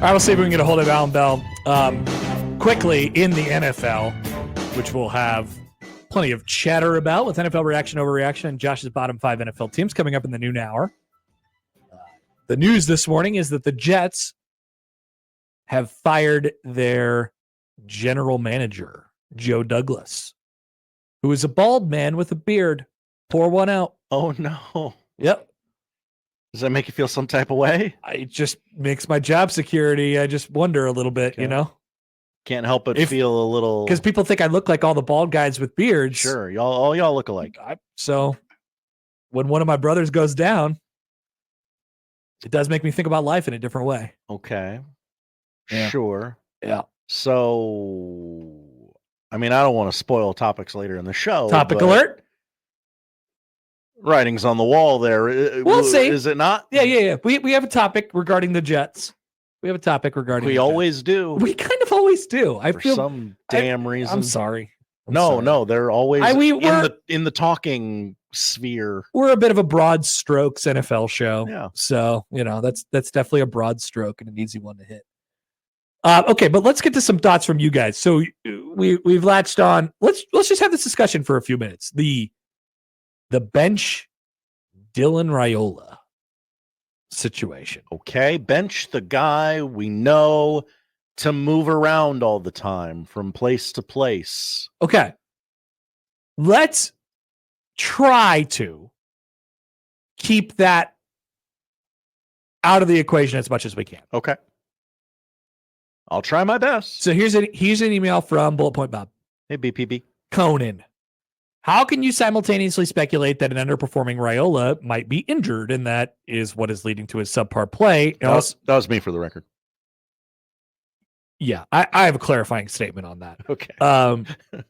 right, we'll see if we can get a hold of Alan Bell quickly in the NFL, which we'll have plenty of chatter about with NFL reaction, overreaction, and Josh's bottom 5 NFL teams coming up in the noon hour. The news this morning is that the Jets have fired their general manager, Joe Douglas, who is a bald man with a beard. Pour one out. Oh, no. Yep. Does that make you feel some type of way? It just makes my job security. I just wonder a little bit, you know? Can't help but feel a little... Because people think I look like all the bald guys with beards. Sure. All y'all look alike. So when one of my brothers goes down, it does make me think about life in a different way. Okay. Yeah. Sure. Yeah. So, I mean, I don't want to spoil topics later in the show. Topic alert. Writing's on the wall there. We'll see. Is it not? Yeah. We have a topic regarding the Jets. We have a topic regarding We always do. We kind of always do. For some damn reason. I'm sorry. No, they're always we're in the talking sphere. We're a bit of a broad strokes NFL show. Yeah. So, that's definitely a broad stroke and an easy one to hit. Okay, but let's get to some thoughts from you guys. So we've latched on. Let's just have this discussion for a few minutes. The bench Dylan Raiola situation. Okay, bench the guy we know to move around all the time from place to place. Okay. Let's try to keep that out of the equation as much as we can. Okay. I'll try my best. So here's an email from Bullet Point Bob. Hey, BPB. Conan. How can you simultaneously speculate that an underperforming Raiola might be injured, and that is what is leading to his subpar play? That was me for the record. Yeah, I have a clarifying statement on that. Okay.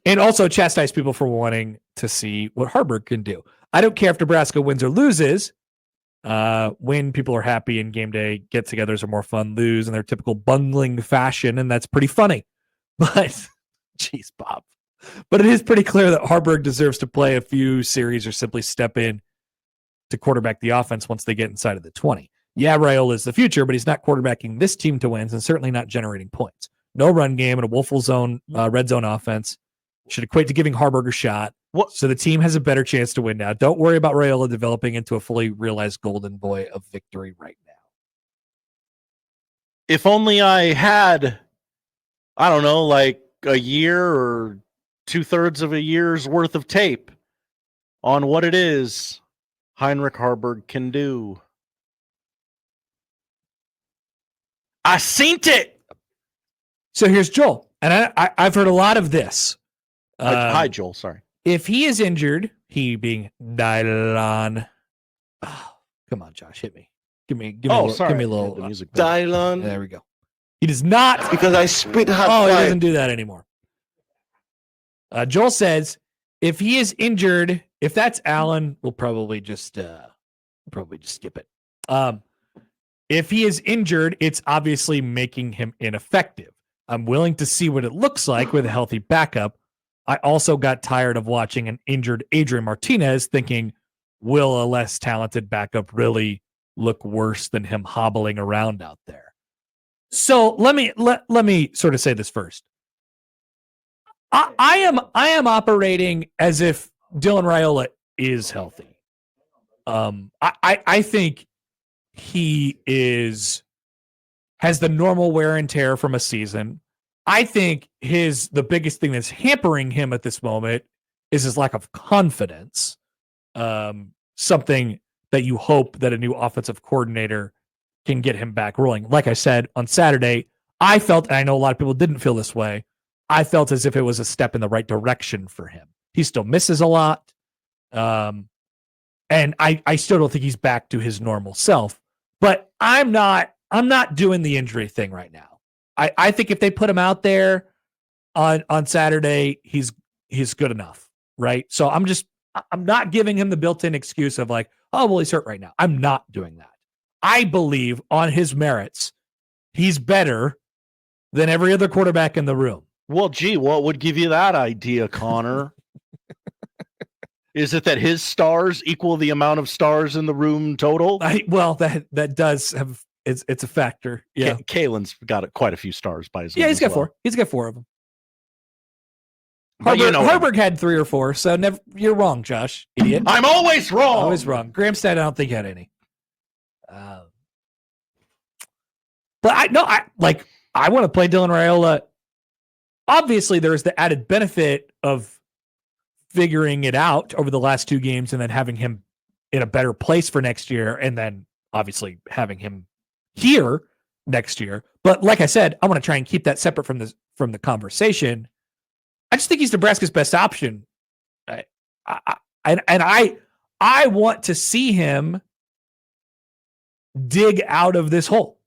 And also chastise people for wanting to see what Haarberg can do. I don't care if Nebraska wins or loses. Win, people are happy, and game day get-togethers are more fun. Lose in their typical bungling fashion, and that's pretty funny. But, geez, Bob. But it is pretty clear that Haarberg deserves to play a few series or simply step in to quarterback the offense once they get inside of the 20. Yeah, Raiola is the future, but he's not quarterbacking this team to wins and certainly not generating points. No run game and a woeful zone, red zone offense should equate to giving Haarberg a shot. So the team has a better chance to win now. Don't worry about Raiola developing into a fully realized golden boy of victory right now. If only I had, I don't know, like a year or 2/3 of a year's worth of tape on what it is Heinrich Haarberg can do. I seen it. So here's Joel, and I've heard a lot of this. Hi, Joel. Sorry. If he is injured, he being Dylan. Oh, come on, Josh, hit me. Give me a little music. Dylan. There we go. He does not. Because I spit hot. Oh, he doesn't do that anymore. Joel says, if he is injured, if that's Allen, we'll probably just skip it. If he is injured, it's obviously making him ineffective. I'm willing to see what it looks like with a healthy backup. I also got tired of watching an injured Adrian Martinez thinking, will a less talented backup really look worse than him hobbling around out there? So let me sort of say this first. I am operating as if Dylan Raiola is healthy. I think he has the normal wear and tear from a season. I think the biggest thing that's hampering him at this moment is his lack of confidence. Something that you hope that a new offensive coordinator can get him back rolling. Like I said on Saturday, I felt, and I know a lot of people didn't feel this way, I felt as if it was a step in the right direction for him. He still misses a lot. And I still don't think he's back to his normal self. But I'm not doing the injury thing right now. I think if they put him out there on Saturday, he's good enough, right? So I'm not giving him the built-in excuse of like, oh, well, he's hurt right now. I'm not doing that. I believe on his merits, he's better than every other quarterback in the room. Well, gee, what would give you that idea, Connor? Is it that his stars equal the amount of stars in the room total? That does have It's a factor. Yeah. Kalen's got quite a few stars by his name. Yeah, he's got as well. 4. He's got 4 of them. But you know what I mean. Haarberg had 3 or 4, so you're wrong, Josh, idiot. I'm always wrong. Always wrong. Gramstad, I don't think had any. But I want to play Dylan Raiola. Obviously, there's the added benefit of figuring it out over the last 2 games and then having him in a better place for next year, and then obviously having him here next year. But like I said, I want to try and keep that separate from the conversation. I just think he's Nebraska's best option. I want to see him dig out of this hole.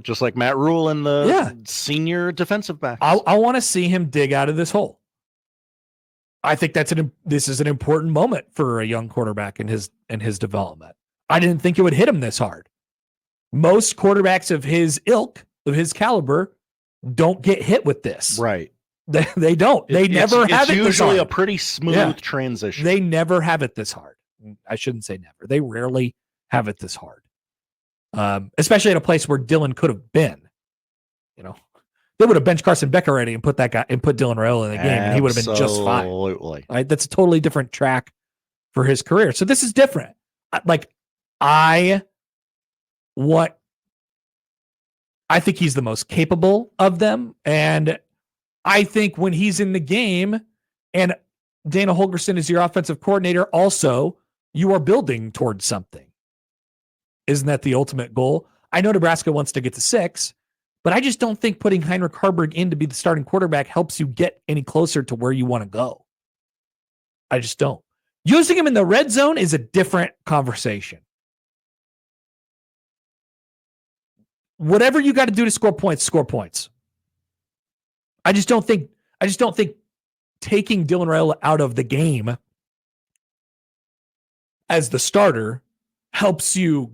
Just like Matt Rule and the senior defensive backs. I want to see him dig out of this hole. I think this is an important moment for a young quarterback in his development. I didn't think it would hit him this hard. Most quarterbacks of his ilk, of his caliber, don't get hit with this. Right. They don't. They never have it this hard. It's usually a pretty smooth transition. They never have it this hard. I shouldn't say never. They rarely have it this hard. Especially in a place where Dylan could have been. You know, they would have benched Carson Beck already and put Dylan Raiola in the game, and he would have been just fine. Absolutely. Right? That's a totally different track for his career. So this is different. I think he's the most capable of them, and I think when he's in the game and Dana Holgorsen is your offensive coordinator, also, you are building towards something. Isn't that the ultimate goal? I know Nebraska wants to get to 6, but I just don't think putting Heinrich Haarberg in to be the starting quarterback helps you get any closer to where you want to go. I just don't. Using him in the red zone is a different conversation. Whatever you got to do to score points, score points. I just don't think taking Dylan Raiola out of the game as the starter helps you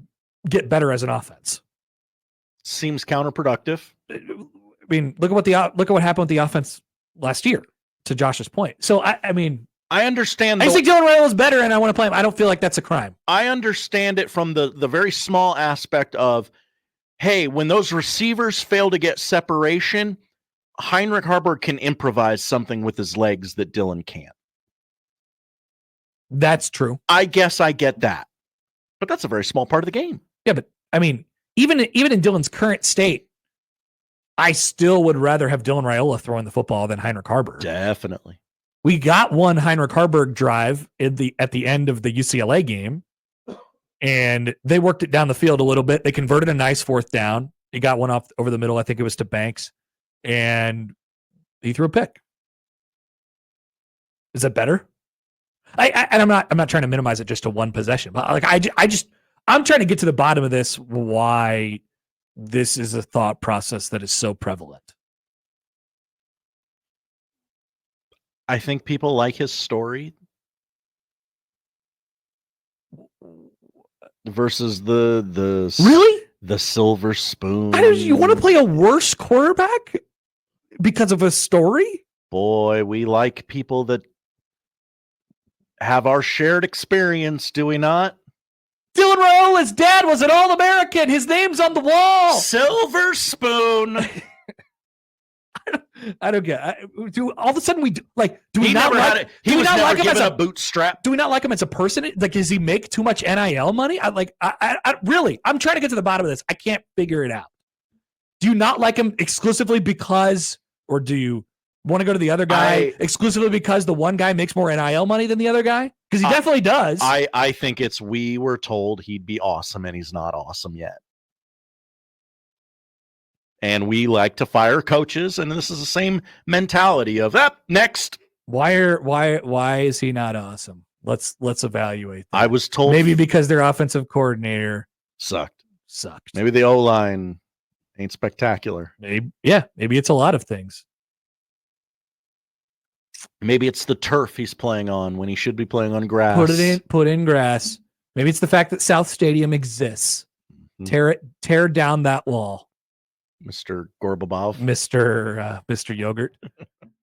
get better as an offense. Seems counterproductive. I mean, look at what happened with the offense last year, to Josh's point. So I understand. I think Dylan Raiola is better, and I want to play him. I don't feel like that's a crime. I understand it from the very small aspect of, hey, when those receivers fail to get separation, Heinrich Haarberg can improvise something with his legs that Dylan can't. That's true. I guess I get that. But that's a very small part of the game. Yeah, but I mean, even in Dylan's current state, I still would rather have Dylan Raiola throwing the football than Heinrich Haarberg. Definitely. We got one Heinrich Haarberg drive at the end of the UCLA game, and they worked it down the field a little bit. They converted a nice 4th down. He got one off over the middle. I think it was to Banks, and he threw a pick. Is that better? I'm not trying to minimize it just to one possession, but I'm trying to get to the bottom of this, why this is a thought process that is so prevalent. I think people like his story versus the really the silver spoon. You want to play a worse quarterback because of a story? Boy, we like people that have our shared experience, do we not? Dylan Raiola's dad was an All-American. His name's on the wall. Silver spoon. I don't get it. All of a sudden do we he not never like had it. He was never given a bootstrap. Do we not like him as a person? Like, does he make too much NIL money? Really, I'm trying to get to the bottom of this. I can't figure it out. Do you not like him exclusively because, or do you want to go to the other guy exclusively because the one guy makes more NIL money than the other guy? Because he definitely does. I think we were told he'd be awesome, and he's not awesome yet. And we like to fire coaches, and this is the same mentality of next. Why is he not awesome? Let's evaluate that. I was told maybe because their offensive coordinator sucked. Maybe the O-line ain't spectacular. Maybe it's a lot of things. Maybe it's the turf he's playing on when he should be playing on grass. Put in grass. Maybe it's the fact that South Stadium exists. Mm-hmm. Tear down that wall. Mr. Gorbabov. Mr. Yogurt.